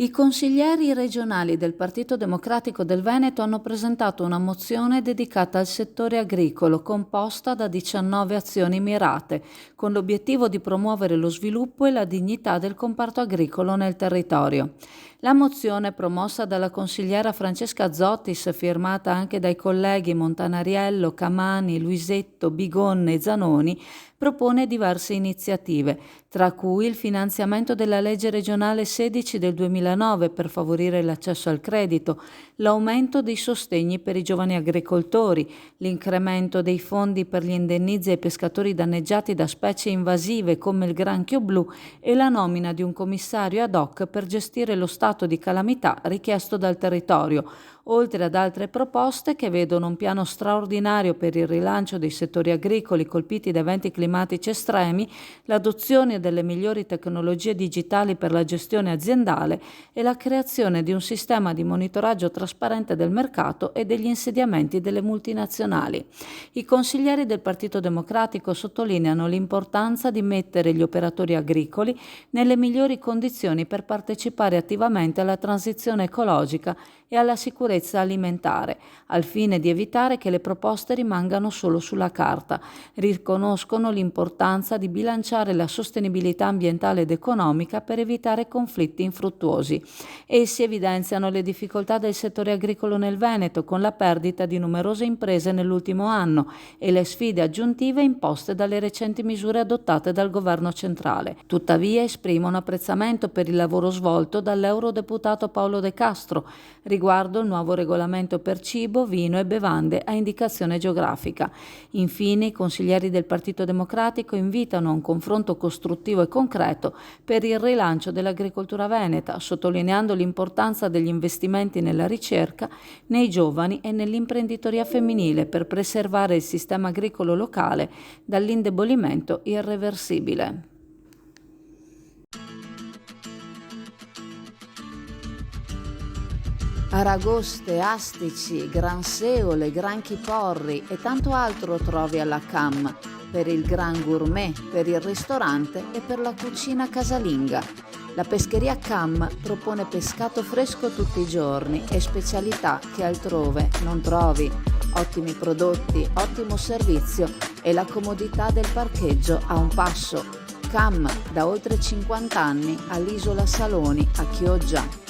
I consiglieri regionali del Partito Democratico del Veneto hanno presentato una mozione dedicata al settore agricolo, composta da 19 azioni mirate, con l'obiettivo di promuovere lo sviluppo e la dignità del comparto agricolo nel territorio. La mozione, promossa dalla consigliera Francesca Zottis, firmata anche dai colleghi Montanariello, Camani, Luisetto, Bigonne e Zanoni, propone diverse iniziative, tra cui il finanziamento della legge regionale 16 del 2009 per favorire l'accesso al credito, l'aumento dei sostegni per i giovani agricoltori, l'incremento dei fondi per gli indennizzi ai pescatori danneggiati da specie invasive come il granchio blu e la nomina di un commissario ad hoc per gestire lo stato di calamità richiesto dal territorio, oltre ad altre proposte che vedono un piano straordinario per il rilancio dei settori agricoli colpiti da eventi climatici estremi, l'adozione delle migliori tecnologie digitali per la gestione aziendale e la creazione di un sistema di monitoraggio trasparente del mercato e degli insediamenti delle multinazionali. I consiglieri del Partito Democratico sottolineano l'importanza di mettere gli operatori agricoli nelle migliori condizioni per partecipare attivamente alla transizione ecologica e alla sicurezza alimentare, al fine di evitare che le proposte rimangano solo sulla carta. Riconoscono l'importanza di bilanciare la sostenibilità ambientale ed economica per evitare conflitti infruttuosi. Essi evidenziano le difficoltà del settore agricolo nel Veneto, con la perdita di numerose imprese nell'ultimo anno e le sfide aggiuntive imposte dalle recenti misure adottate dal governo centrale. Tuttavia esprimono apprezzamento per il lavoro svolto dall'eurodeputato Paolo De Castro riguardo il nuovo regolamento per cibo, vino e bevande a indicazione geografica. Infine, i consiglieri del Partito Democratico invitano a un confronto costruttivo e concreto per il rilancio dell'agricoltura veneta, sottolineando l'importanza degli investimenti nella ricerca, nei giovani e nell'imprenditoria femminile per preservare il sistema agricolo locale dall'indebolimento irreversibile. Aragoste, astici, granseole, granchi porri e tanto altro trovi alla CAM, per il gran gourmet, per il ristorante e per la cucina casalinga. La pescheria CAM propone pescato fresco tutti i giorni e specialità che altrove non trovi. Ottimi prodotti, ottimo servizio e la comodità del parcheggio a un passo. CAM da oltre 50 anni all'Isola Saloni a Chioggia.